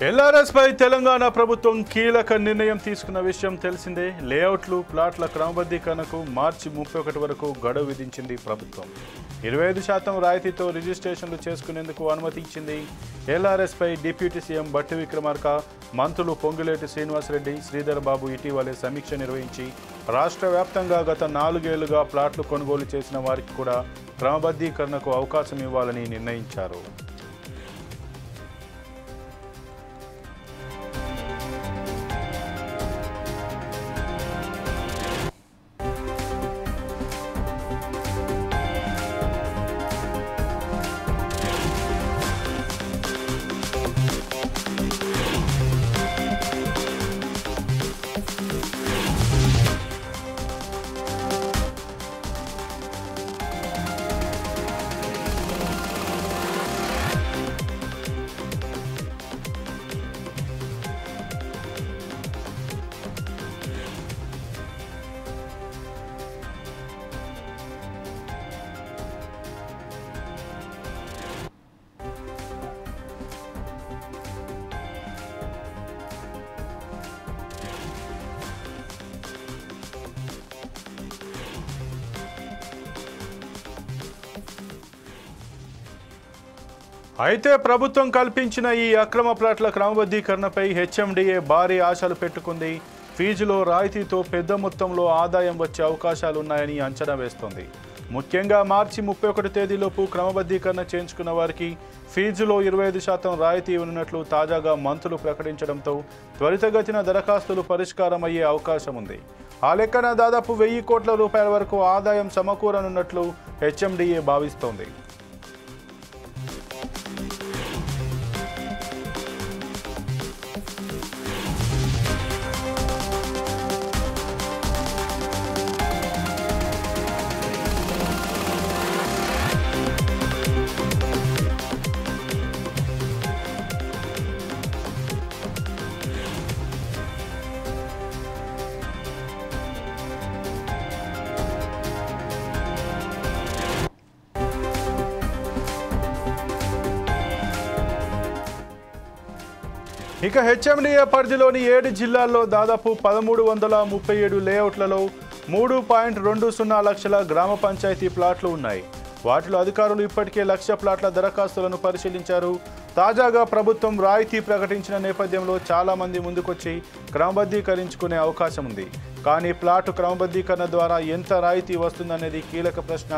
LRS పై తెలంగాణ ప్రభుత్వం కీలక నిర్ణయం తీసుకున్న విషయం తెలిసిందే. లేఅవుట్లు, ప్లాట్ల క్రమబద్ధీకరణకు మార్చి 31 వరకు గడువు విధించింది ప్రభుత్వం. 25% రాయితీతో రిజిస్ట్రేషన్లు చేసుకునేందుకు అనుమతి ఇచ్చింది. ఎల్ఆర్ఎస్ పై డిప్యూటీ సీఎం బట్టి విక్రమార్క, మంత్రులు పొంగులేటి శ్రీనివాసరెడ్డి, శ్రీధర్ బాబు ఇటీవలే సమీక్ష నిర్వహించి రాష్ట్ర వ్యాప్తంగా గత 4 ఏళ్లుగా ప్లాట్లు కొనుగోలు చేసిన వారికి కూడా క్రమబద్ధీకరణకు అవకాశం ఇవ్వాలని నిర్ణయించారు. అయితే ప్రభుత్వం కల్పించిన ఈ అక్రమ ప్లాట్ల క్రమబద్ధీకరణపై హెచ్ఎండిఏ భారీ ఆశలు పెట్టుకుంది. ఫీజులో రాయితీతో పెద్ద మొత్తంలో ఆదాయం వచ్చే అవకాశాలున్నాయని అంచనా వేస్తోంది. ముఖ్యంగా మార్చి 31 తేదీలోపు క్రమబద్ధీకరణ చేయించుకున్న వారికి ఫీజులో 25% రాయితీ ఉన్నట్లు తాజాగా మంత్రులు ప్రకటించడంతో త్వరితగతిన దరఖాస్తులు పరిష్కారం అయ్యే అవకాశం ఉంది. ఆ లెక్కన దాదాపు 1000 కోట్ల రూపాయల వరకు ఆదాయం సమకూరనున్నట్లు హెచ్ఎండిఏ భావిస్తోంది. ఇక హెచ్ఎండిఏ పరిధిలోని 7 జిల్లాల్లో దాదాపు 1337 లేఅవుట్లలో 3.20 లక్షల గ్రామ పంచాయతీ ప్లాట్లు ఉన్నాయి. వాటిలో అధికారులు ఇప్పటికే 1,00,000 ప్లాట్ల దరఖాస్తులను పరిశీలించారు. తాజాగా ప్రభుత్వం రాయితీ ప్రకటించిన నేపథ్యంలో చాలామంది ముందుకొచ్చి క్రమబద్ధీకరించుకునే అవకాశం ఉంది. కానీ ప్లాటు క్రమబద్ధీకరణ ద్వారా ఎంత రాయితీ వస్తుందనేది కీలక ప్రశ్న.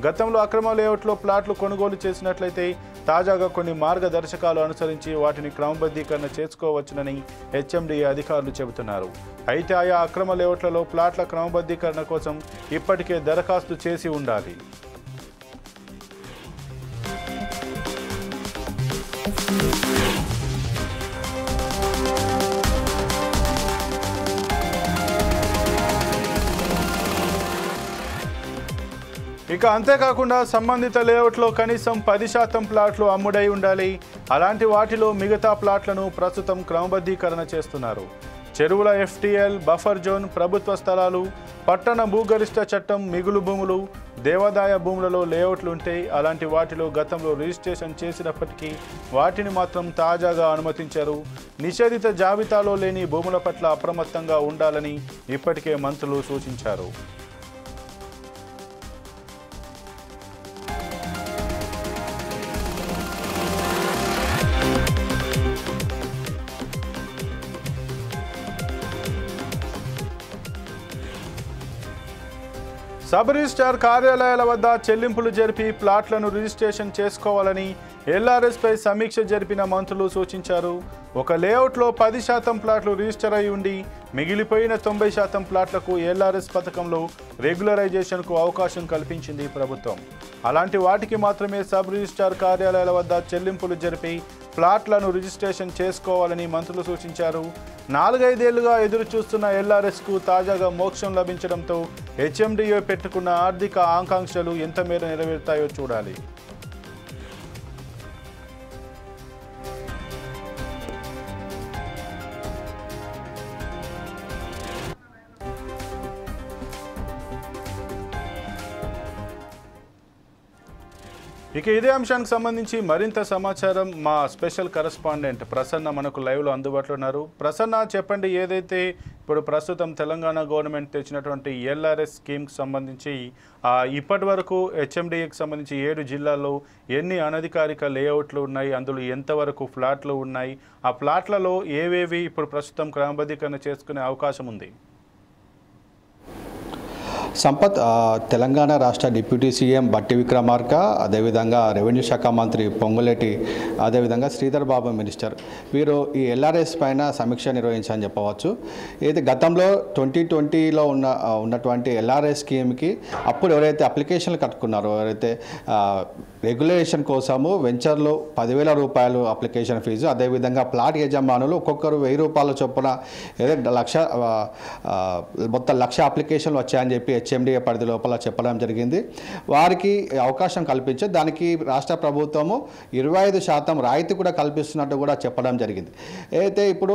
గతంలో అక్రమ లేఅవుట్లో ప్లాట్లు కొనుగోలు చేసినట్లయితే తాజాగా కొన్ని మార్గదర్శకాలు అనుసరించి వాటిని క్రమబద్ధీకరణ చేసుకోవచ్చునని హెచ్ఎండిఏ అధికారులు చెబుతున్నారు. అయితే ఆయా అక్రమ లేఅవుట్లలో ప్లాట్ల క్రమబద్ధీకరణ కోసం ఇప్పటికే దరఖాస్తు చేసి ఉండాలి. ఇక అంతేకాకుండా సంబంధిత లేఅవుట్లో కనీసం 10% ప్లాట్లు అమ్ముడై ఉండాలి. అలాంటి వాటిలో మిగతా ప్లాట్లను ప్రస్తుతం క్రమబద్ధీకరణ చేస్తున్నారు. చెరువుల ఎఫ్టీఎల్, బఫర్ జోన్, ప్రభుత్వ స్థలాలు, పట్టణ భూగరిష్ట చట్టం, మిగులు భూములు, దేవాదాయ భూములలో లేఅవుట్లు ఉంటే అలాంటి వాటిలో గతంలో రిజిస్ట్రేషన్ చేసినప్పటికీ వాటిని మాత్రం తాజాగా అనుమతించారు. నిషేధిత జాబితాలో లేని భూముల పట్ల అప్రమత్తంగా ఉండాలని ఇప్పటికే మంత్రులు సూచించారు. సబ్ రిజిస్ట్రార్ కార్యాలయాల వద్ద చెల్లింపులు జరిపి ప్లాట్లను రిజిస్ట్రేషన్ చేసుకోవాలని ఎల్ఆర్ఎస్పై సమీక్ష జరిపిన మంత్రులు సూచించారు. ఒక లేఅవుట్లో 10% ప్లాట్లు రిజిస్టర్ అయి ఉండి మిగిలిపోయిన 90% ప్లాట్లకు ఎల్ఆర్ఎస్ పథకంలో రెగ్యులరైజేషన్కు అవకాశం కల్పించింది ప్రభుత్వం. అలాంటి వాటికి మాత్రమే సబ్ రిజిస్ట్రార్ కార్యాలయాల వద్ద చెల్లింపులు జరిపి ప్లాట్లను రిజిస్ట్రేషన్ చేసుకోవాలని మంత్రులు సూచించారు. 4-5 ఏళ్లుగా ఎదురు చూస్తున్న ఎల్ఆర్ఎస్కు తాజాగా మోక్షం లభించడంతో హెచ్ఎండిఏ పెట్టుకున్న ఆర్థిక ఆకాంక్షలు ఎంత మేర నెరవేరుతాయో చూడాలి. ఇక ఇదే అంశానికి సంబంధించి మరింత సమాచారం మా స్పెషల్ కరెస్పాండెంట్ ప్రసన్న మనకు లైవ్లో అందుబాటులో ఉన్నారు. ప్రసన్న, చెప్పండి, ఏదైతే ఇప్పుడు ప్రస్తుతం తెలంగాణ గవర్నమెంట్ తెచ్చినటువంటి ఎల్ఆర్ఎస్ స్కీమ్కి సంబంధించి ఇప్పటి వరకు హెచ్ఎండిఏకి సంబంధించి 7 జిల్లాల్లో ఎన్ని అనధికారిక లేఅవుట్లు ఉన్నాయి, అందులో ఎంతవరకు ఫ్లాట్లు ఉన్నాయి, ఆ ఫ్లాట్లలో ఏవేవి ఇప్పుడు ప్రస్తుతం క్రమబద్ధీకరణ చేసుకునే అవకాశం ఉంది? సంపత్, తెలంగాణ రాష్ట్ర డిప్యూటీ సీఎం బట్టి విక్రమార్క, అదేవిధంగా రెవెన్యూ శాఖ మంత్రి పొంగులేటి, అదేవిధంగా శ్రీధర్ బాబు మినిస్టర్, వీరు ఈ ఎల్ఆర్ఎస్ పైన సమీక్ష నిర్వహించాలని చెప్పవచ్చు. ఇది గతంలో 2020లో ఉన్నటువంటి ఎల్ఆర్ఎస్ స్కీమ్కి అప్పుడు ఎవరైతే అప్లికేషన్లు కట్టుకున్నారో, ఎవరైతే రెగ్యులేషన్ కోసము వెంచర్లు 10,000 రూపాయలు అప్లికేషన్ ఫీజు, అదేవిధంగా ప్లాట్ యజమానులు ఒక్కొక్కరు 1,000 రూపాయల చొప్పున ఏదైతే మొత్తం 1,00,000 అప్లికేషన్లు వచ్చాయని చెప్పి హెచ్ఎండిఏ పరిధి లోపల చెప్పడం జరిగింది. వారికి అవకాశం కల్పించి దానికి రాష్ట్ర ప్రభుత్వము 25% రాయితీ కూడా కల్పిస్తున్నట్టు కూడా చెప్పడం జరిగింది. అయితే ఇప్పుడు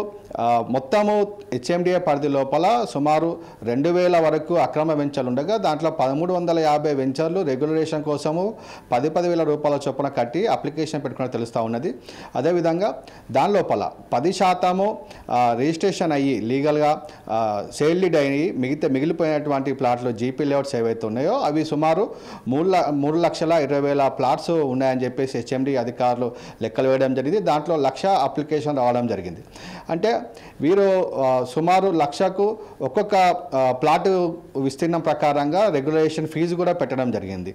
మొత్తము హెచ్ఎండిఏ పరిధి లోపల సుమారు 2,000 వరకు అక్రమ వెంచర్లు ఉండగా దాంట్లో 1,350 వెంచర్లు రెగ్యులరేషన్ కోసము 10,000 రూపాయల చొప్పున కట్టి అప్లికేషన్ పెట్టుకుని తెలుస్తూ ఉన్నది. అదేవిధంగా దాని లోపల 10% రిజిస్ట్రేషన్ అయ్యి లీగల్గా సేల్ డీడ్ అయ్యి మిగిలిపోయినటువంటి ప్లాట్లు జీపీ లేఅవుట్స్ ఏవైతే ఉన్నాయో అవి సుమారు 3,20,000 ప్లాట్స్ ఉన్నాయని చెప్పేసి హెచ్ఎండి అధికారులు లెక్కలు వేయడం జరిగింది. దాంట్లో 1,00,000 అప్లికేషన్ రావడం జరిగింది. అంటే వీరు సుమారు 1,00,000కు ఒక్కొక్క ప్లాట్ విస్తీర్ణం ప్రకారంగా రెగ్యులేషన్ ఫీజు కూడా పెట్టడం జరిగింది.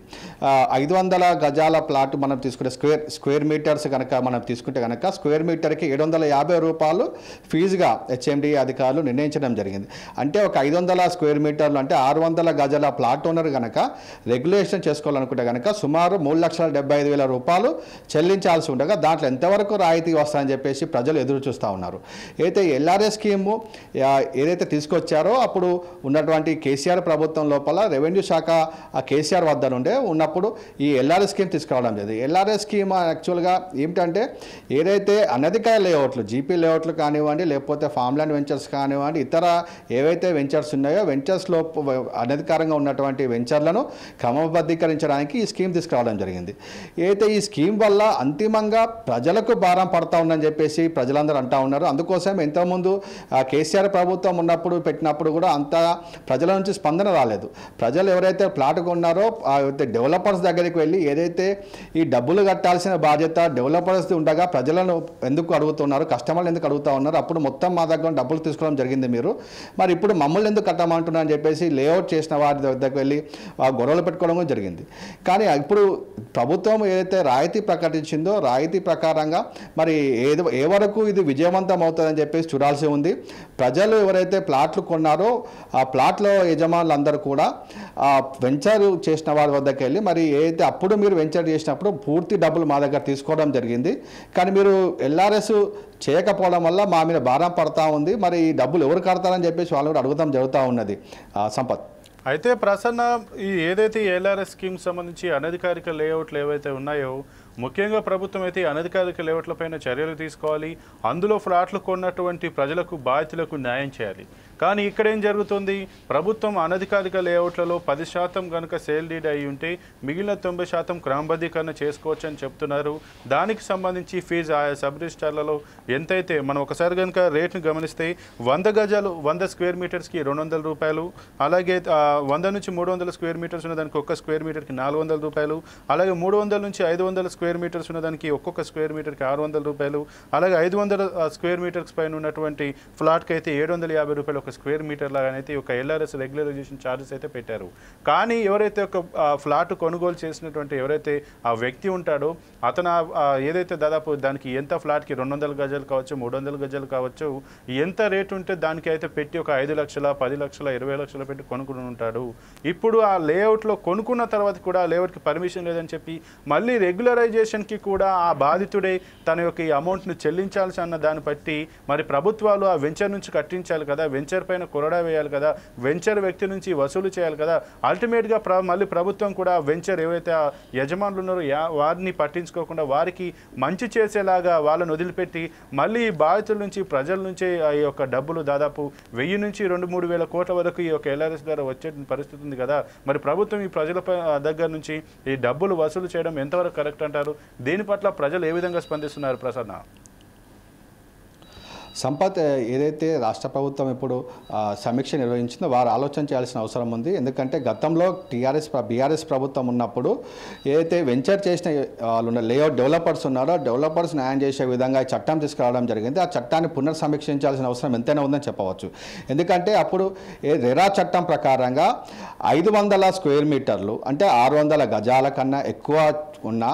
500 గజాల ప్లాట్ మనం తీసుకుంటే స్క్వేర్ మీటర్స్ కనుక మనం తీసుకుంటే కనుక స్క్వేర్ మీటర్కి 750 రూపాయలు ఫీజుగా హెచ్ఎండి అధికారులు నిర్ణయించడం జరిగింది. అంటే ఒక 500 స్క్వేర్ మీటర్లు అంటే 600 గజాల ప్లాట్ ఓనర్ కనుక రెగ్యులేషన్ చేసుకోవాలనుకుంటే కనుక సుమారు 3,75,000 రూపాయలు చెల్లించాల్సి ఉండగా దాంట్లో ఎంతవరకు రాయితీ వస్తాయని చెప్పేసి ప్రజలు ఎదురు చూస్తూ ఉన్నారు. అయితే ఎల్ఆర్ఎస్ స్కీము ఏదైతే తీసుకొచ్చారో అప్పుడు ఉన్నటువంటి కేసీఆర్ ప్రభుత్వం లోపల రెవెన్యూ శాఖ కేసీఆర్ వద్ద నుండే ఉన్నప్పుడు ఈ ఎల్ఆర్ఎస్ స్కీమ్ తీసుకురావడం జరిగింది. ఎల్ఆర్ఎస్ స్కీమ్ యాక్చువల్గా ఏమిటంటే ఏదైతే అనధికార లేఅవుట్లు జీపీ లేఅవుట్లు కానివ్వండి, లేకపోతే ఫామ్ ల్యాండ్ వెంచర్స్ కానివ్వండి, ఇతర ఏవైతే వెంచర్స్ ఉన్నాయో వెంచర్స్లో అనధికారంగా ఉన్నటువంటి వెంచర్లను క్రమబద్ధీకరించడానికి ఈ స్కీమ్ తీసుకురావడం జరిగింది. అయితే ఈ స్కీమ్ వల్ల అంతిమంగా ప్రజలకు భారం పడతా ఉందని చెప్పేసి ప్రజలందరూ అంటూ ఉన్నారు. అందుకోసం ఇంతకుముందు కేసీఆర్ ప్రభుత్వం ఉన్నప్పుడు పెట్టినప్పుడు కూడా అంత ప్రజల నుంచి స్పందన రాలేదు. ప్రజలు ఎవరైతే ప్లాట్ కొన్నారో డెవలపర్స్ దగ్గరికి వెళ్ళి ఏదైతే ఈ డబ్బులు కట్టాల్సిన బాధ్యత డెవలపర్స్ ఉండగా ప్రజలను ఎందుకు అడుగుతున్నారు, కస్టమర్లు ఎందుకు అడుగుతూ ఉన్నారు, అప్పుడు మొత్తం మా దగ్గర డబ్బులు తీసుకోవడం జరిగింది మీరు, మరి ఇప్పుడు మమ్మల్ని ఎందుకు కట్టమంటున్నారని చెప్పేసి లేఅవుట్ చేసిన వారి దగ్గరికి వెళ్ళి గొడవలు పెట్టుకోవడం కూడా జరిగింది. కానీ ఇప్పుడు ప్రభుత్వం ఏదైతే రాయితీ ప్రకటించిందో రాయితీ ప్రకారంగా మరి ఏ వరకు ఇది విజయవంతం అవుతుందని చెప్పేసి చూడాల్సి ఉంది. ప్రజలు ఎవరైతే ప్లాట్లు కొన్నారో ఆ ప్లాట్లో యజమానులందరూ కూడా వెంచర్ చేసిన వారి వద్దకు వెళ్ళి మరి ఏదైతే అప్పుడు మీరు వెంచర్ చేసినప్పుడు పూర్తి డబ్బులు మా దగ్గర తీసుకోవడం జరిగింది, కానీ మీరు ఎల్ఆర్ఎస్ చేయకపోవడం వల్ల మా మీద భారం పడతా ఉంది, మరి ఈ డబ్బులు ఎవరు కడతారని చెప్పేసి వాళ్ళు కూడా అడగడం జరుగుతూ ఉన్నది. సంపత్, అయితే ప్రసన్న, ఈ ఏదైతే ఎల్ఆర్ఎస్ స్కీమ్ సంబంధించి అనధికారిక లేఅవుట్లు ఏవైతే ఉన్నాయో ముఖ్యంగా ప్రభుత్వం అయితే అనధికారిక లేఅవుట్లపైన చర్యలు తీసుకోవాలి, అందులో ఫ్లాట్లు కొన్నటువంటి ప్రజలకు బాధితులకు న్యాయం చేయాలి. కానీ ఇక్కడ ఏం జరుగుతుంది, ప్రభుత్వం అనధికారిక లేఅవుట్లలో 10% కనుక సేల్ డీడ్ అయి ఉంటే మిగిలిన 90% క్రమబద్ధీకరణ చేసుకోవచ్చు అని చెప్తున్నారు. దానికి సంబంధించి ఫీజు ఆయా సబ్ రిజిస్టార్లలో ఎంతైతే మనం ఒకసారి కనుక రేట్ను గమనిస్తే 100 గజాలు 100 స్క్వేర్ మీటర్స్కి 200 రూపాయలు, అలాగే 100 నుంచి 300 స్క్వేర్ మీటర్స్ ఉన్నదానికి ఒక్క స్క్వేర్ మీటర్కి 400 రూపాయలు, అలాగే 300 నుంచి 500 స్క్వేర్ మీటర్స్ ఉన్నదానికి ఒక్కొక్క స్క్వేర్ మీటర్కి 600 రూపాయలు, అలాగే 500 స్క్వేర్ మీటర్స్ పైన ఉన్నటువంటి ఫ్లాట్కి అయితే 750 రూపాయలు ఒక స్క్వేర్ మీటర్ లాగానైతే ఒక ఎల్ఆర్ఎస్ రెగ్యులరైజేషన్ ఛార్జెస్ అయితే పెట్టారు. కానీ ఎవరైతే ఒక ఫ్లాట్ కొనుగోలు చేసినటువంటి ఎవరైతే ఆ వ్యక్తి ఉంటాడో అతను ఏదైతే దాదాపు దానికి ఎంత ఫ్లాట్కి 200 గజాలు కావచ్చు, 300 గజాలు కావచ్చు, ఎంత రేటు ఉంటే దానికి అయితే పెట్టి ఒక 5 లక్షల, 10 లక్షల, 20 లక్షలు పెట్టి కొనుక్కుని ఉంటాడు. ఇప్పుడు ఆ లేఅవుట్లో కొనుక్కున్న తర్వాత కూడా ఆ లేఅవుట్కి పర్మిషన్ లేదని చెప్పి మళ్ళీ రెగ్యులరైజేషన్కి కూడా ఆ బాధితుడే తన యొక్క ఈ అమౌంట్ను చెల్లించాల్సి అన్న దాన్ని బట్టి మరి ప్రభుత్వాలు ఆ వెంచర్ నుంచి కట్టించాలి కదా, వెంచర్ వెంచర్ పైన కొరడా వేయాలి కదా, వెంచర్ వ్యక్తి నుంచి వసూలు చేయాలి కదా. అల్టిమేట్గా మళ్ళీ ప్రభుత్వం కూడా వెంచర్ ఏవైతే యజమానులు ఉన్నారో వారిని పట్టించుకోకుండా వారికి మంచి చేసేలాగా వాళ్ళని వదిలిపెట్టి మళ్ళీ బాధితుల నుంచి ప్రజల నుంచి ఈ యొక్క డబ్బులు దాదాపు 1000 నుంచి 2-3 వేల కోట్ల వరకు ఈ యొక్క LRS ద్వారా వచ్చే పరిస్థితి ఉంది కదా. మరి ప్రభుత్వం ఈ ప్రజల దగ్గర నుంచి ఈ డబ్బులు వసూలు చేయడం ఎంతవరకు కరెక్ట్ అంటారు? దీని పట్ల ప్రజలు ఏ విధంగా స్పందిస్తున్నారు ప్రసన్న? సంపత్, ఏదైతే రాష్ట్ర ప్రభుత్వం ఇప్పుడు సమీక్ష నిర్వహించిందో వారు ఆలోచన చేయాల్సిన అవసరం ఉంది. ఎందుకంటే గతంలో బీఆర్ఎస్ ప్రభుత్వం ఉన్నప్పుడు ఏదైతే వెంచర్ చేసిన వాళ్ళు లేఅవుట్ డెవలపర్స్ ఉన్నారో డెవలపర్స్ న్యాయం చేసే విధంగా చట్టం తీసుకురావడం జరిగింది. ఆ చట్టాన్ని పునర్సమీక్షించాల్సిన అవసరం ఎంతైనా ఉందని చెప్పవచ్చు. ఎందుకంటే అప్పుడు రెరా చట్టం ప్రకారంగా 500 స్క్వేర్ మీటర్లు అంటే 600 గజాల కన్నా ఎక్కువ ఉన్న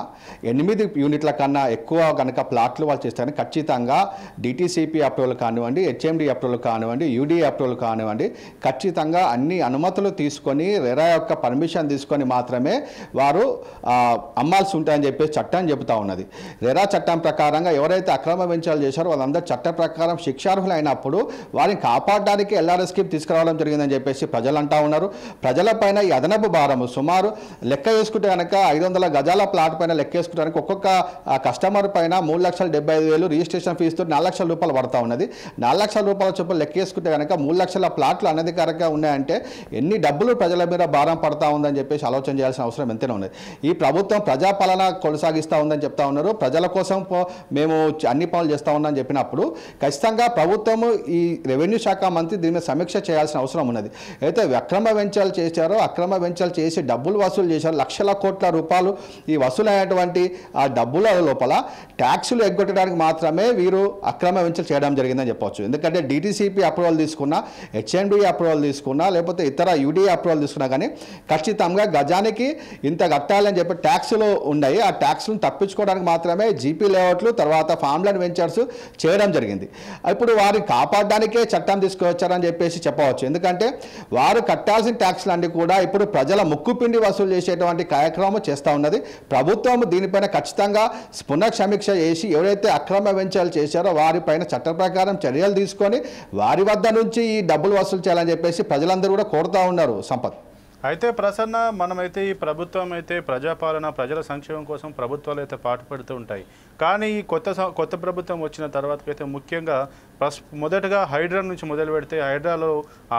8 యూనిట్ల కన్నా ఎక్కువ కనుక ప్లాట్లు వాళ్ళు చేస్తారని ఖచ్చితంగా DTCP అప్రూవల్ కానివ్వండి, HMD అప్రూవల్ కానివ్వండి, UDA అప్రూవల్ కానివ్వండి, ఖచ్చితంగా అన్ని అనుమతులు తీసుకొని రెరా యొక్క పర్మిషన్ తీసుకొని మాత్రమే వారు అమ్మాల్సి ఉంటాయని చెప్పేసి చట్టం చెబుతూ ఉన్నది. రెరా చట్టం ప్రకారంగా ఎవరైతే అక్రమ వెంచర్లు చేశారో వాళ్ళందరూ చట్ట ప్రకారం శిక్షార్హులైనప్పుడు వారిని కాపాడడానికి LRS స్కీమ్ తీసుకురావడం జరిగిందని చెప్పేసి ప్రజలు అంటూ ఉన్నారు. ప్రజలపైన ఈ అదనపు భారము సుమారు లెక్క వేసుకుంటే కనుక 500 గజాల ప్లాట్ పైన లెక్క వేసుకుంటానికి ఒక్కొక్క కస్టమర్ పైన 3,75,000 రిజిస్ట్రేషన్ ఫీజుతో 4 లక్షల రూపాయలు పడతా ఉన్నది. 4 లక్షల రూపాయల చొప్పున లెక్కేసుకుంటే కనుక 3 లక్షల ప్లాట్లు అనధికారంగా ఉన్నాయంటే ఎన్ని డబ్బులు ప్రజల మీద భారం పడతా ఉందని చెప్పేసి ఆలోచన చేయాల్సిన అవసరం ఎంతైనా ఉన్నది. ఈ ప్రభుత్వం ప్రజాపాలన కొనసాగిస్తూ ఉందని చెప్తా ఉన్నారు. ప్రజల కోసం మేము అన్ని పనులు చేస్తూ ఉన్నామని చెప్పినప్పుడు ఖచ్చితంగా ప్రభుత్వము ఈ రెవెన్యూ శాఖ మంత్రి దీని మీద సమీక్ష చేయాల్సిన అవసరం ఉన్నది. అయితే అక్రమ వెంచర్లు చేశారో అక్రమ వెంచర్లు చేసి డబ్బులు వసూలు చేశారు, లక్షల కోట్ల రూపాయలు ఈ వసూలైనటువంటి ఆ డబ్బుల లోపల ట్యాక్సులు ఎగ్గొట్టడానికి మాత్రమే వీరు అక్రమ వెంచర్లు చేయడం జరిగిందని చెప్పవచ్చు. ఎందుకంటే DTCP అప్రూవల్ తీసుకున్నా, HMD అప్రూవల్ తీసుకున్నా, లేకపోతే ఇతర UDA అప్రూవల్ తీసుకున్నా కానీ ఖచ్చితంగా గజానికి ఇంత కట్టాలని చెప్పి ట్యాక్సులు ఉన్నాయి. ఆ ట్యాక్స్లను తప్పించుకోవడానికి మాత్రమే GP లేఅవుట్లు తర్వాత ఫార్మ్లాండ్ వెంచర్స్ చేయడం జరిగింది. ఇప్పుడు వారిని కాపాడడానికే చట్టం తీసుకువచ్చారని చెప్పేసి చెప్పవచ్చు. ఎందుకంటే వారు కట్టాల్సిన ట్యాక్స్లు అన్నీ కూడా ఇప్పుడు ప్రజల ముక్కుపిండి వసూలు చేసేటువంటి కార్యక్రమం చేస్తూ ఉన్నది. ప్రభుత్వం దీనిపైన ఖచ్చితంగా పునఃసమీక్ష చేసి ఎవరైతే అక్రమ వెంచర్లు చేశారో వారిపైన చట్ట ప్రకారం చర్యలు తీసుకొని వారి వద్ద నుంచి ఈ డబ్బులు వసూలు చేయాలని చెప్పేసి ప్రజలందరూ కూడా కోరుతూ ఉన్నారు. సంపత్, అయితే ప్రసన్న, మనమైతే ఈ ప్రభుత్వం అయితే ప్రజాపాలన ప్రజల సంక్షేమం కోసం ప్రభుత్వాలు అయితే పాటుపడుతూ ఉంటాయి. కానీ ఈ కొత్త ప్రభుత్వం వచ్చిన తర్వాతకైతే ముఖ్యంగా మొదటగా హైడ్రా నుంచి మొదలు పెడితే హైడ్రాలో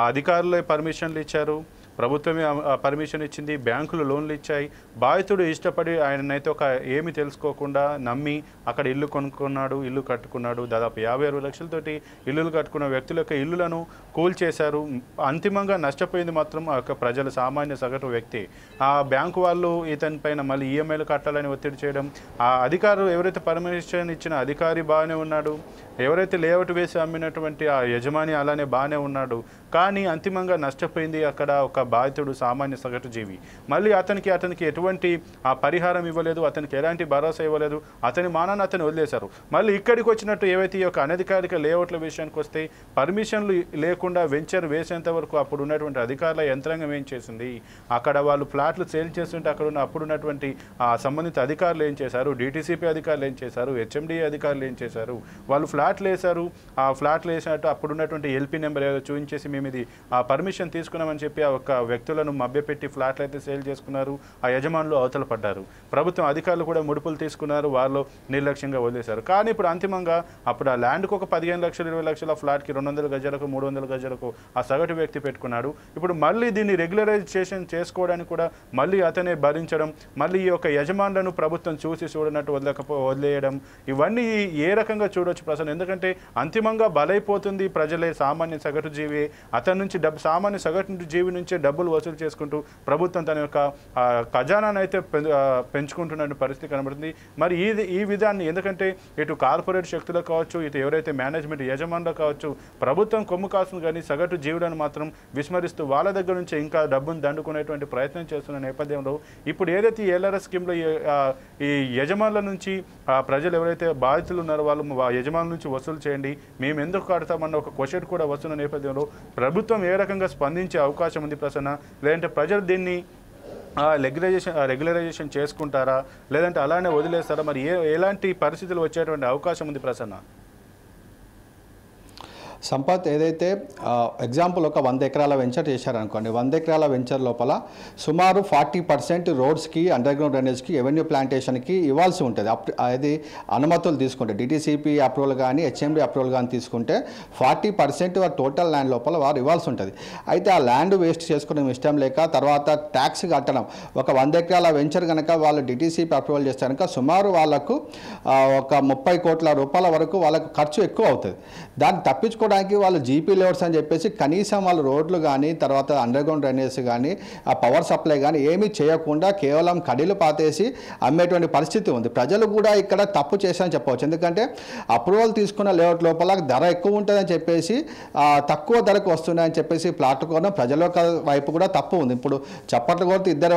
అధికారులే పర్మిషన్లు ఇచ్చారు, ప్రభుత్వమే పర్మిషన్ ఇచ్చింది, బ్యాంకులు లోన్లు ఇచ్చాయి. బాధితుడు ఇష్టపడి ఆయననైతే ఏమి తెలుసుకోకుండా నమ్మి అక్కడ ఇల్లు కొనుక్కున్నాడు, ఇల్లు కట్టుకున్నాడు. దాదాపు 50-60 లక్షలతోటి ఇల్లులు కట్టుకున్న వ్యక్తుల యొక్క ఇల్లులను కూల్చేశారు. అంతిమంగా నష్టపోయింది మాత్రం ఆ యొక్క ప్రజలు, సామాన్య సగటు వ్యక్తి. ఆ బ్యాంకు వాళ్ళు ఇతని పైన మళ్ళీ EMIలు కట్టాలని ఒత్తిడి చేయడం. ఆ అధికారులు ఎవరైతే పర్మిషన్ ఇచ్చిన అధికారి బాగానే ఉన్నాడు, ఎవరైతే లేఅవుట్ వేసి అమ్మినటువంటి ఆ యజమాని అలానే బాగానే ఉన్నాడు. కానీ అంతిమంగా నష్టపోయింది అక్కడ ఒక బాధితుడు, సామాన్య సగటు జీవి. మళ్ళీ అతనికి ఎటువంటి ఆ పరిహారం ఇవ్వలేదు, అతనికి ఎలాంటి భరోసా ఇవ్వలేదు, అతని మానాన్ని అతను వదిలేశారు. మళ్ళీ ఇక్కడికి వచ్చినట్టు ఏవైతే ఈ యొక్క అనధికారిక లేఅవుట్ల విషయానికి వస్తే పర్మిషన్లు లేకుండా వెంచర్ వేసేంత వరకు అప్పుడు ఉన్నటువంటి అధికారుల యంత్రాంగం ఏం చేసింది, అక్కడ వాళ్ళు ఫ్లాట్లు సేల్ చేస్తుంటే అక్కడ అప్పుడు ఉన్నటువంటి సంబంధిత అధికారులు ఏం చేశారు, DTCP అధికారులు ఏం చేశారు, HMD అధికారులు ఏం చేశారు, వాళ్ళు ఫ్లాట్లు వేశారు. ఆ ఫ్లాట్లు వేసినట్టు అప్పుడున్నటువంటి LP నెంబర్ ఏదో చూపించేసి మేము ఇది పర్మిషన్ తీసుకున్నామని చెప్పి ఆ ఒక్క వ్యక్తులను మభ్యపెట్టి ఫ్లాట్లు అయితే సేల్ చేసుకున్నారు. ఆ యజమానులు అవతల పడ్డారు. ప్రభుత్వం అధికారులు కూడా ముడుపులు తీసుకున్నారు, వాళ్ళు నిర్లక్ష్యంగా వదిలేశారు. కానీ ఇప్పుడు అంతిమంగా అప్పుడు ఆ ల్యాండ్కు ఒక 15 లక్షలు 20 లక్షల ఫ్లాట్కి 200 గజాలకు 300 గజాలకు ఆ సగటు వ్యక్తి పెట్టుకున్నాడు. ఇప్పుడు మళ్ళీ దీన్ని రెగ్యులరైజేషన్ చేసుకోవడానికి కూడా మళ్ళీ అతనే భరించడం, మళ్ళీ ఈ యొక్క యజమానులను ప్రభుత్వం చూడనట్టు వదిలేయడం, ఇవన్నీ ఏ రకంగా చూడొచ్చు ప్రసన్న? ఎందుకంటే అంతిమంగా బలైపోతుంది ప్రజలే, సామాన్య సగటు జీవి. అతని నుంచి సామాన్య సగటు జీవి నుంచే డబ్బులు వసూలు చేసుకుంటూ ప్రభుత్వం తన యొక్క ఖజానాను అయితే పెంచుకుంటున్న పరిస్థితి కనబడుతుంది. మరి ఈ విధాన్ని, ఎందుకంటే ఇటు కార్పొరేట్ శక్తులకు కావచ్చు, ఇటు ఎవరైతే మేనేజ్మెంట్ యజమానులు కావచ్చు, ప్రభుత్వం కొమ్ము కాస్తుంది కానీ సగటు జీవులను మాత్రం విస్మరిస్తూ వాళ్ళ దగ్గర నుంచి ఇంకా డబ్బును దండుకునేటువంటి ప్రయత్నం చేస్తున్న నేపథ్యంలో ఇప్పుడు ఏదైతే ఈ LRS స్కీమ్లో ఈ యజమానుల నుంచి ప్రజలు ఎవరైతే బాధితులు ఉన్నారో వాళ్ళు యజమానుల నుంచి వసూలు చేయండి, మేము ఎందుకు కడతామన్న ఒక క్వశ్చన్ కూడా వస్తున్న నేపథ్యంలో ప్రభుత్వం ఏ రకంగా స్పందించే అవకాశం ఉంది ప్రసన్న? లేదంటే ప్రజలు దీన్ని రెగ్యులరైజేషన్ చేసుకుంటారా, లేదంటే అలానే వదిలేస్తారా? మరి ఎలాంటి పరిస్థితులు వచ్చేటువంటి అవకాశం ఉంది ప్రసన్న? సంపత్ ఏదైతే ఎగ్జాంపుల్ ఒక 100 ఎకరాల వెంచర్ చేశారనుకోండి, 100 ఎకరాల వెంచర్ లోపల సుమారు 40% రోడ్స్కి, అండర్ గ్రౌండ్ డ్రైనేజ్కి, ఎవెన్యూ ప్లాంటేషన్కి ఇవ్వాల్సి ఉంటుంది. అది అనుమతులు తీసుకుంటే డిటీసీపీ అప్రూవల్ కానీ హెచ్ఎండి అప్రూవల్ కానీ తీసుకుంటే 40% టోటల్ ల్యాండ్ లోపల వారు ఇవ్వాల్సి ఉంటుంది. అయితే ఆ ల్యాండ్ వేస్ట్ చేసుకోవడం ఇష్టం లేక తర్వాత ట్యాక్స్ కట్టడం, ఒక 100 ఎకరాల వెంచర్ కనుక వాళ్ళు డిటీసీపీ అప్రూవల్ చేస్తే కనుక సుమారు వాళ్ళకు ఒక 30 కోట్ల రూపాయల వరకు వాళ్ళకు ఖర్చు ఎక్కువ అవుతుంది. దాన్ని తప్పించుకోవడానికి వాళ్ళు జీపీ లేఅవుట్స్ అని చెప్పేసి కనీసం వాళ్ళు రోడ్లు కానీ తర్వాత అండర్ గ్రౌండ్ డ్రైనేజ్ కానీ ఆ పవర్ సప్లై కానీ ఏమీ చేయకుండా కేవలం కడీలు పాతేసి అమ్మేటువంటి పరిస్థితి ఉంది. ప్రజలు కూడా ఇక్కడ తప్పు చేశారని చెప్పవచ్చు. ఎందుకంటే అప్రూవల్ తీసుకున్న లేఅవుట్ లోపల ధర ఎక్కువ ఉంటుందని చెప్పేసి తక్కువ ధరకు వస్తున్నాయని చెప్పేసి ప్లాట్ కొనడం ప్రజల వైపు కూడా తప్పు ఉంది. ఇప్పుడు చప్పట్లు కొడితే ఇద్దరు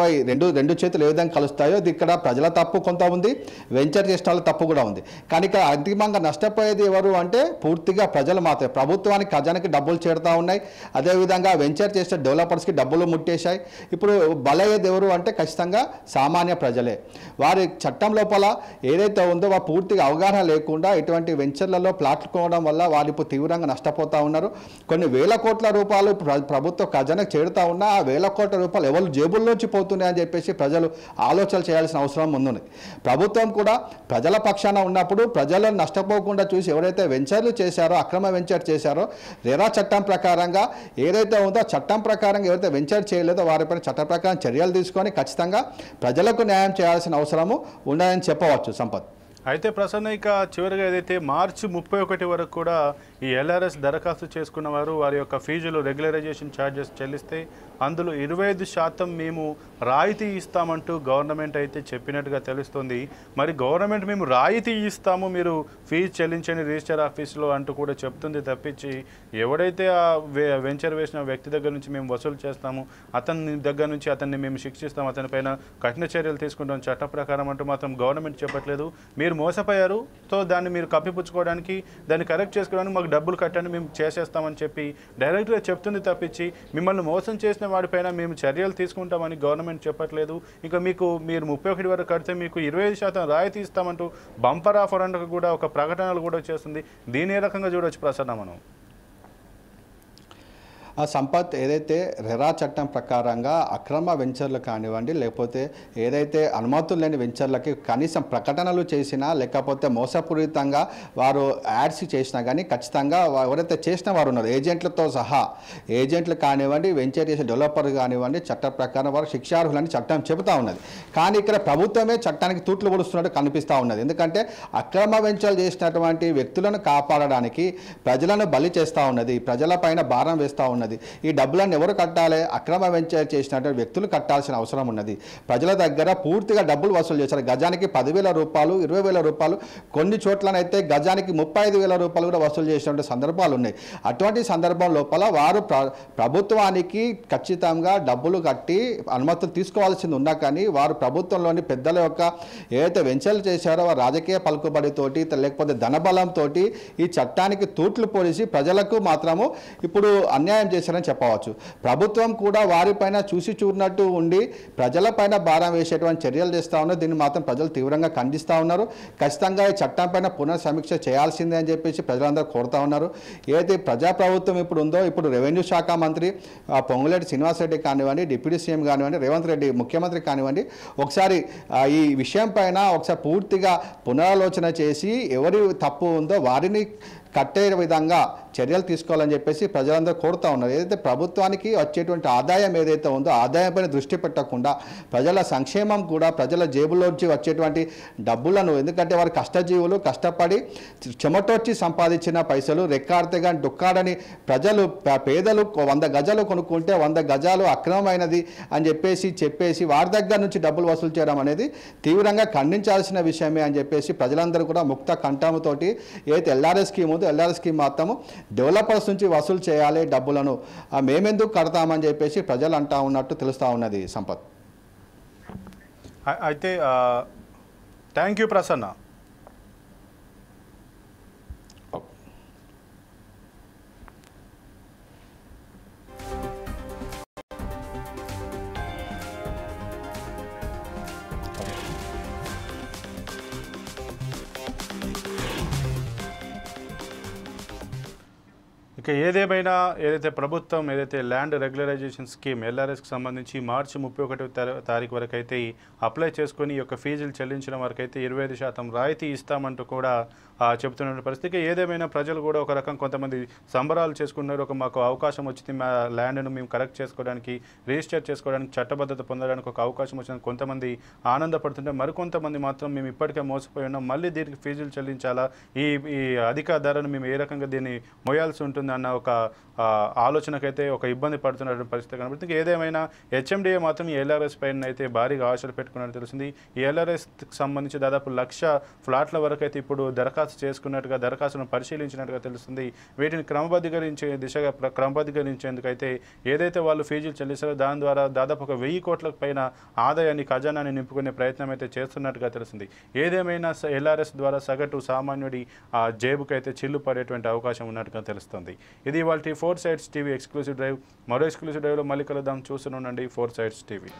రెండు చేతులు ఏ విధంగా కలుస్తాయో ఇక్కడ ప్రజల తప్పు కొంత ఉంది, వెంచర్ చేసిన వాళ్ళ తప్పు కూడా ఉంది. కానీ ఇక్కడ అంతిమంగా నష్టపోయేది ఎవరు అంటే పూర్తిగా ప్రజలు మాత్రమే. ప్రభుత్వానికి ఖజానాకి డబ్బులు చేరుతూ ఉన్నాయి, అదేవిధంగా వెంచర్ చేసే డెవలపర్స్కి డబ్బులు ముట్టేశాయి. ఇప్పుడు బలయ్యేది ఎవరు అంటే ఖచ్చితంగా సామాన్య ప్రజలే. వారి చట్టం లోపల ఏదైతే ఉందో వారు పూర్తిగా అవగాహన లేకుండా ఇటువంటి వెంచర్లలో ప్లాట్లు కొనడం వల్ల వారు ఇప్పుడు తీవ్రంగా నష్టపోతూ ఉన్నారు. కొన్ని వేల కోట్ల రూపాయలు ప్రభుత్వ ఖజానాకి చేరుతూ ఉన్నా ఆ వేల కోట్ల రూపాయలు ఎవరు జేబుల్లోంచి పోతున్నాయని చెప్పేసి ప్రజలు ఆలోచనలు చేయాల్సిన అవసరం ఉంది. ప్రభుత్వం కూడా ప్రజల పక్షాన ఉన్నప్పుడు ప్రజలను నష్టపోకుండా చూసి ఎవరైతే వెంచర్లు చేశారో, అక్రమ వెంచర్ చేశారో, రెరా చట్టం ప్రకారంగా ఏదైతే ఉందో చట్టం ప్రకారంగా ఎవరైతే వెంచర్ చేయలేదో వారిపైన చట్ట ప్రకారం చర్యలు తీసుకొని ఖచ్చితంగా ప్రజలకు న్యాయం చేయాల్సిన అవసరము ఉండాలని చెప్పవచ్చు. సంపత్ అయితే ప్రసన్న, ఇక చివరిగా ఏదైతే మార్చి 31 వరకు కూడా ఈ ఎల్ఆర్ఎస్ దరఖాస్తు చేసుకున్న వారు వారి యొక్క ఫీజులు రెగ్యులరైజేషన్ ఛార్జెస్ చెల్లిస్తే అందులో 25% మేము రాయితీ ఇస్తామంటూ గవర్నమెంట్ అయితే చెప్పినట్టుగా తెలుస్తుంది. మరి గవర్నమెంట్ మేము రాయితీ ఇస్తాము, మీరు ఫీజు చెల్లించండి రిజిస్టర్ ఆఫీస్లో అంటూ కూడా చెప్తుంది తప్పించి ఎవడైతే ఆ వెంచర్ వేసిన వ్యక్తి దగ్గర నుంచి మేము వసూలు చేస్తాము, అతని దగ్గర నుంచి అతన్ని మేము శిక్షిస్తాం, అతనిపైన కఠిన చర్యలు తీసుకుంటాం చట్ట ప్రకారం అంటూ మాత్రం గవర్నమెంట్ చెప్పట్లేదు. మీరు మోసపోయారు, సో దాన్ని మీరు కప్పిపుచ్చుకోవడానికి, దాన్ని కరెక్ట్ చేసుకోవడానికి మాకు డబ్బులు కట్టండి మేము చేసేస్తామని చెప్పి డైరెక్ట్గా చెప్తుంది తప్పించి మిమ్మల్ని మోసం చేసిన వాడిపైన మేము చర్యలు తీసుకుంటామని గవర్నమెంట్ చెప్పట్లేదు. ఇంకా మీరు 31 వరకు కడితే మీకు 25% రాయితీ ఇస్తామంటూ బంపర్ ఆఫర్ అంటూ కూడా ఒక ప్రకటనలు కూడా చేస్తుంది. దీని ఏ రకంగా చూడవచ్చు ప్రసన్న మనం? ఆ సంపత్ ఏదైతే రెరా చట్టం ప్రకారంగా అక్రమ వెంచర్లు కానివ్వండి, లేకపోతే ఏదైతే అనుమతులు లేని వెంచర్లకి కనీసం ప్రకటనలు చేసినా లేకపోతే మోసపూరితంగా వారు యాడ్స్ చేసినా కానీ ఖచ్చితంగా ఎవరైతే చేసిన వారు ఉన్నారు ఏజెంట్లతో సహా, ఏజెంట్లు కానివ్వండి, వెంచర్ చేసే డెవలపర్ కానివ్వండి, చట్ట ప్రకారం వారు శిక్షార్హులని చట్టం చెబుతూ ఉన్నది. కానీ ఇక్కడ ప్రభుత్వమే చట్టానికి తూట్లు పొడుస్తున్నట్టు కనిపిస్తూ ఉన్నది. ఎందుకంటే అక్రమ వెంచర్లు చేసినటువంటి వ్యక్తులను కాపాడడానికి ప్రజలను బలి చేస్తూ ఉన్నది, ప్రజలపైన భారం వేస్తూ ఉన్నది. ఈ డబ్బులను ఎవరు కట్టాలి? అక్రమ వెంచర్ చేసినటువంటి వ్యక్తులు కట్టాల్సిన అవసరం ఉన్నది. ప్రజల దగ్గర పూర్తిగా డబ్బులు వసూలు చేశారు. గజానికి 10,000 రూపాయలు, 20,000 రూపాయలు, కొన్ని చోట్లనైతే గజానికి 35,000 రూపాయలు కూడా వసూలు చేసినటువంటి సందర్భాలు ఉన్నాయి. అటువంటి సందర్భం లోపల వారు ప్రభుత్వానికి ఖచ్చితంగా డబ్బులు కట్టి అనుమతులు తీసుకోవాల్సింది ఉన్నా కానీ వారు ప్రభుత్వంలోని పెద్దల యొక్క ఏదైతే వెంచర్లు చేశారో వారు రాజకీయ పలుకుబడితోటి లేకపోతే ధనబలంతో ఈ చట్టానికి తూట్లు పోలీసి ప్రజలకు మాత్రము ఇప్పుడు అన్యాయం చేశారని చెప్పవచ్చు. ప్రభుత్వం కూడా వారిపైన చూసి చూడనట్టు ఉండి ప్రజలపైన భారం వేసేటువంటి చర్యలు చేస్తూ ఉన్నారు. దీన్ని మాత్రం ప్రజలు తీవ్రంగా ఖండిస్తూ ఉన్నారు. ఖచ్చితంగా ఈ చట్టం పైన పునఃసమీక్ష చేయాల్సిందే అని చెప్పేసి ప్రజలందరూ కోరుతూ ఉన్నారు. ఏదైతే ప్రజాప్రభుత్వం ఇప్పుడు ఉందో, ఇప్పుడు రెవెన్యూ శాఖ మంత్రి పొంగులేటి శ్రీనివాసరెడ్డి కానివ్వండి, డిప్యూటీ సీఎం కానివ్వండి, రేవంత్ రెడ్డి ముఖ్యమంత్రి కానివ్వండి, ఒకసారి ఈ విషయం పైన ఒకసారి పూర్తిగా పునరాలోచన చేసి ఎవరి తప్పు ఉందో వారిని కట్టే విధంగా చర్యలు తీసుకోవాలని చెప్పేసి ప్రజలందరూ కోరుతూ ఉన్నారు. ఏదైతే ప్రభుత్వానికి వచ్చేటువంటి ఆదాయం ఏదైతే ఉందో ఆదాయంపైన దృష్టి పెట్టకుండా ప్రజల సంక్షేమం కూడా, ప్రజల జేబులోంచి వచ్చేటువంటి డబ్బులను, ఎందుకంటే వారు కష్టజీవులు కష్టపడి చెమటొచ్చి సంపాదించిన పైసలు రెక్కాడితే కానీ డొక్కాడని ప్రజలు, పేదలు 100 గజాలు కొనుక్కుంటే 100 గజాలు అక్రమమైనది అని చెప్పేసి వారి దగ్గర నుంచి డబ్బులు వసూలు చేయడం అనేది తీవ్రంగా ఖండించాల్సిన విషయమే అని చెప్పేసి ప్రజలందరూ కూడా ముక్త కంఠంతోటి ఏదైతే ఎల్ఆర్ఎస్ స్కీమ్ ఉందో ఎల్ఆర్ఎస్ స్కీమ్ మాత్రము డెవలపర్స్ నుంచి వసూలు చేయాలి డబ్బులను, మేమెందుకు కడతామని చెప్పేసి ప్రజలు అంటా ఉన్నట్టు తెలుస్తూ ఉన్నది. సంపత్ అయితే థ్యాంక్ యూ ప్రసన్న. ఇక ఇక ఏదేమైనా ఏదైతే ప్రభుత్వం ఏదైతే ల్యాండ్ రెగ్యులరైజేషన్ స్కీమ్ ఎల్ఆర్ఎస్కి సంబంధించి మార్చి 31వ తారీఖు వరకు అయితే అప్లై చేసుకొని ఈ యొక్క ఫీజులు చెల్లించిన వారికి అయితే 25% రాయితీ ఇస్తామంటూ కూడా చెబుతున్న పరిస్థితి. ఏదేమైనా ప్రజలు కూడా ఒక రకం కొంతమంది సంబరాలు చేసుకున్నారు. మాకు అవకాశం వచ్చింది, మా ల్యాండ్ను మేము కరెక్ట్ చేసుకోవడానికి, రిజిస్టర్ చేసుకోవడానికి, చట్టబద్ధత పొందడానికి ఒక అవకాశం వచ్చింది కొంతమంది ఆనందపడుతుంటే, మరికొంతమంది మాత్రం మేము ఇప్పటికే మోసపోయి ఉన్నాం, మళ్ళీ దీనికి ఫీజులు చెల్లించాలా, ఈ అధిక ధరను మేము ఏ రకంగా దీన్ని మోయాల్సి ఉంటుంది అన్న ఒక ఆలోచనకైతే ఒక ఇబ్బంది పడుతున్న పరిస్థితి కనబడుతుంది. ఏదేమైనా హెచ్ఎండిఏ మాత్రం ఈ ఎల్ఆర్ఎస్ పైన అయితే భారీగా ఆశలు పెట్టుకున్నట్టు తెలిసింది. ఈ ఎల్ఆర్ఎస్కి సంబంధించి దాదాపు 1,00,000 ఫ్లాట్ల వరకు అయితే ఇప్పుడు దరఖాస్తు చేసుకున్నట్టుగా, దరఖాస్తును పరిశీలించినట్టుగా తెలుస్తుంది. వీటిని క్రమబద్ధీకరించేందుకైతే ఏదైతే వాళ్ళు ఫీజులు చెల్లిస్తారో దాని ద్వారా దాదాపు 1,000 కోట్లకు పైన ఆదాయాన్ని, ఖజానాన్ని నింపుకునే ప్రయత్నం అయితే చేస్తున్నట్టుగా తెలుస్తుంది. ఏదేమైనా ఎల్ఆర్ఎస్ ద్వారా సగటు సామాన్యుడి జేబుకైతే చిల్లు పడేటువంటి అవకాశం ఉన్నట్టుగా తెలుస్తుంది. ఇది ఇవాళ 4 Sides టీవీ ఎక్స్క్లూజివ్ డ్రైవ్. మరో ఎక్స్క్లూజివ్ డ్రైవ్లో మళ్ళీ కలుద్దాం. చూస్తూనే ఉండండి 4 Sides టీవీ.